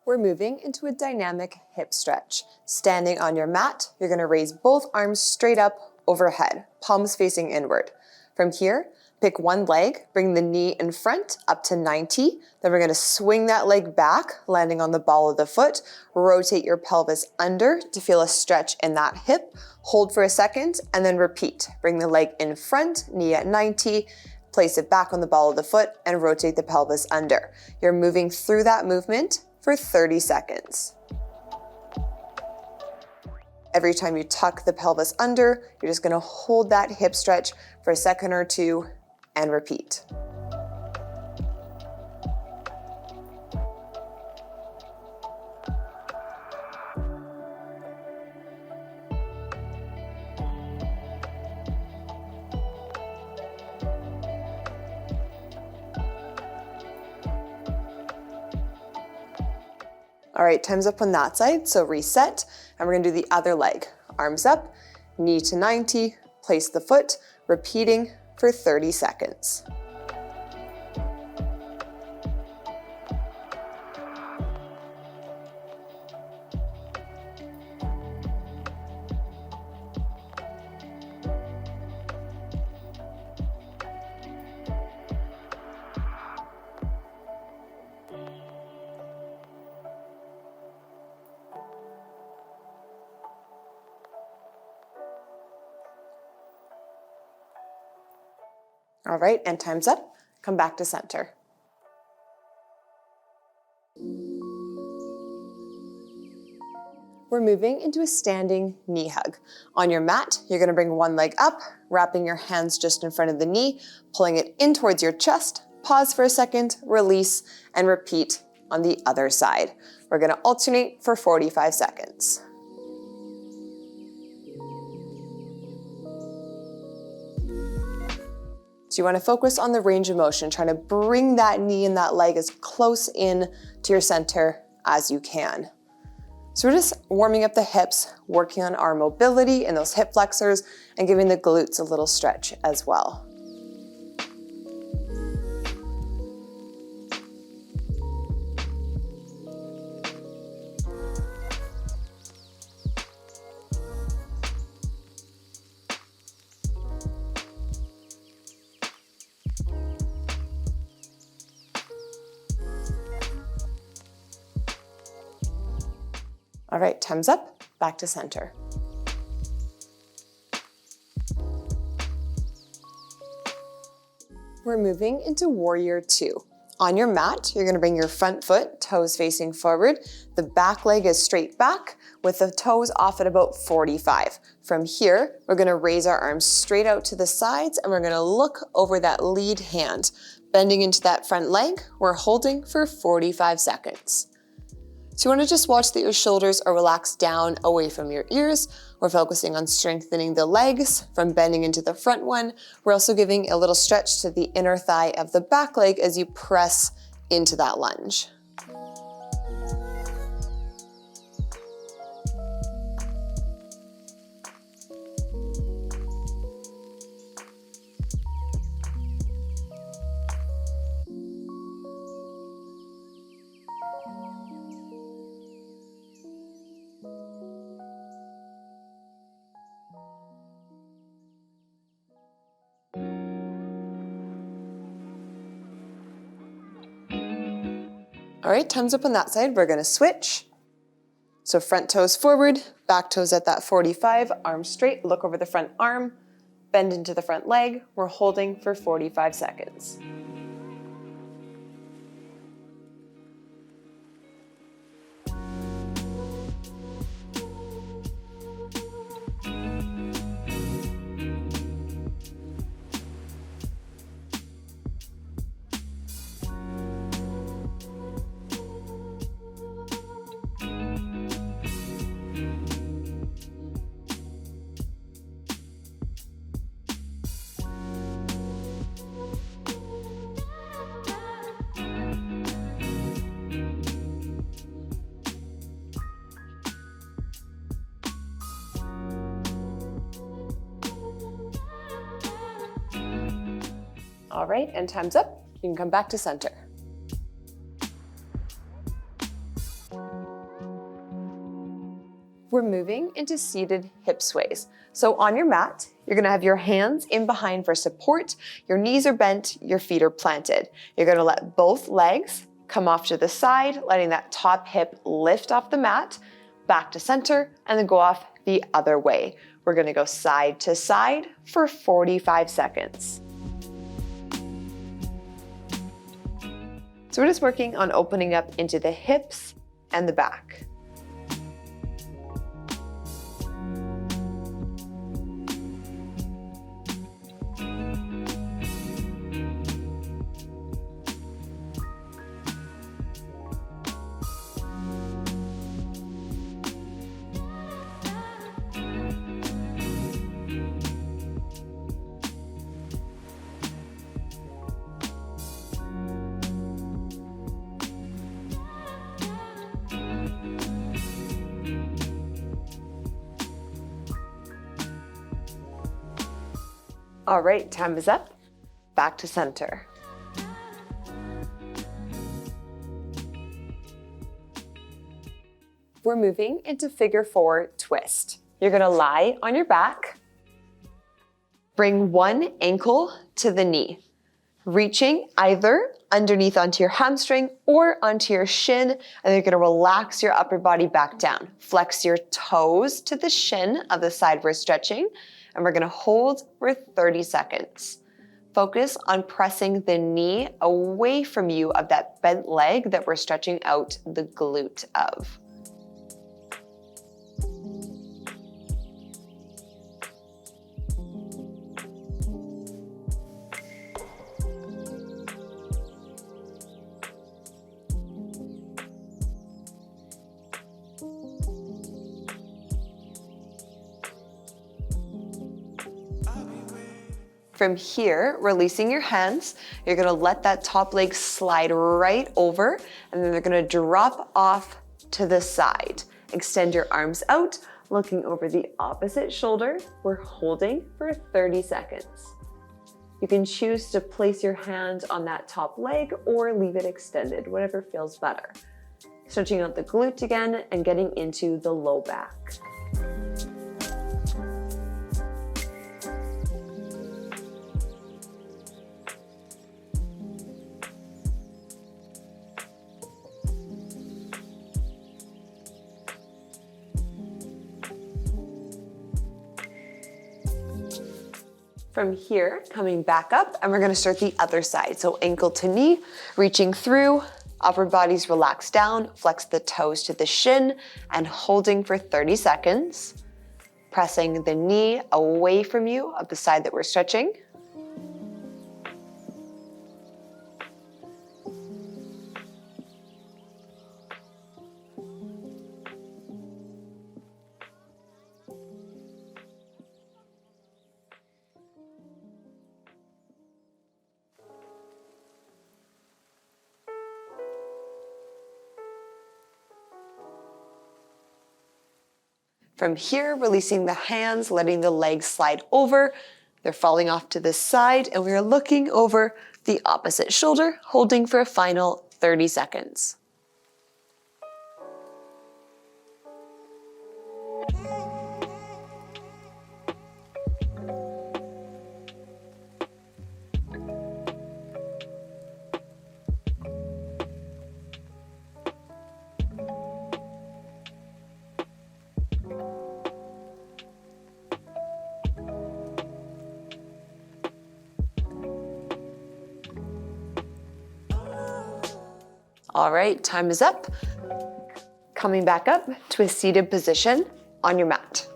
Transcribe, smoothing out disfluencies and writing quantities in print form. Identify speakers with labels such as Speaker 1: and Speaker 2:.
Speaker 1: We're moving into a dynamic hip stretch. Standing on your mat, you're going to raise both arms straight up overhead, palms facing inward. From here, pick one leg, bring the knee in front up to 90. Then we're going to swing that leg back, landing on the ball of the foot. Rotate your pelvis under to feel a stretch in that hip. Hold for a second and then repeat. Bring the leg in front, knee at 90. Place it back on the ball of the foot and rotate the pelvis under. You're moving through that movement for 30 seconds. Every time you tuck the pelvis under, you're just going to hold that hip stretch for a second or two and repeat. All right, time's up on that side, so reset, and we're gonna do the other leg. Arms up, knee to 90, place the foot, repeating for 30 seconds. All right, and time's up. Come back to center. We're moving into a standing knee hug. On your mat, you're gonna bring one leg up, wrapping your hands just in front of the knee, pulling it in towards your chest, pause for a second, release, and repeat on the other side. We're gonna alternate for 45 seconds. So you want to focus on the range of motion, trying to bring that knee and that leg as close in to your center as you can. So we're just warming up the hips, working on our mobility in those hip flexors and giving the glutes a little stretch as well. All right, time's up, back to center. We're moving into warrior two. On your mat, you're gonna bring your front foot, toes facing forward. The back leg is straight back with the toes off at about 45. From here, we're gonna raise our arms straight out to the sides and we're gonna look over that lead hand. Bending into that front leg, we're holding for 45 seconds. So you want to just watch that your shoulders are relaxed down away from your ears. We're focusing on strengthening the legs from bending into the front one. We're also giving a little stretch to the inner thigh of the back leg as you press into that lunge. All right, time's up on that side. We're gonna switch. So front toes forward, back toes at that 45, arms straight, look over the front arm, bend into the front leg. We're holding for 45 seconds. All right, and time's up. You can come back to center. We're moving into seated hip sways. So on your mat, you're gonna have your hands in behind for support, your knees are bent, your feet are planted. You're gonna let both legs come off to the side, letting that top hip lift off the mat, back to center, and then go off the other way. We're gonna go side to side for 45 seconds. So we're just working on opening up into the hips and the back. All right, time is up. Back to center. We're moving into figure 4 twist. You're gonna lie on your back. Bring one ankle to the knee, reaching either underneath onto your hamstring or onto your shin, and you're gonna relax your upper body back down. Flex your toes to the shin of the side we're stretching, and we're gonna hold for 30 seconds. Focus on pressing the knee away from you of that bent leg that we're stretching out the glute of. From here, releasing your hands, you're gonna let that top leg slide right over, and then they're gonna drop off to the side. Extend your arms out, looking over the opposite shoulder. We're holding for 30 seconds. You can choose to place your hand on that top leg or leave it extended, whatever feels better. Stretching out the glute again and getting into the low back. From here, coming back up, and we're gonna start the other side. So ankle to knee, reaching through, upper body's relaxed down, flex the toes to the shin, and holding for 30 seconds. Pressing the knee away from you of the side that we're stretching. From here, releasing the hands, letting the legs slide over. They're falling off to the side, and we are looking over the opposite shoulder, holding for a final 30 seconds. All right, time is up. Coming back up to a seated position on your mat.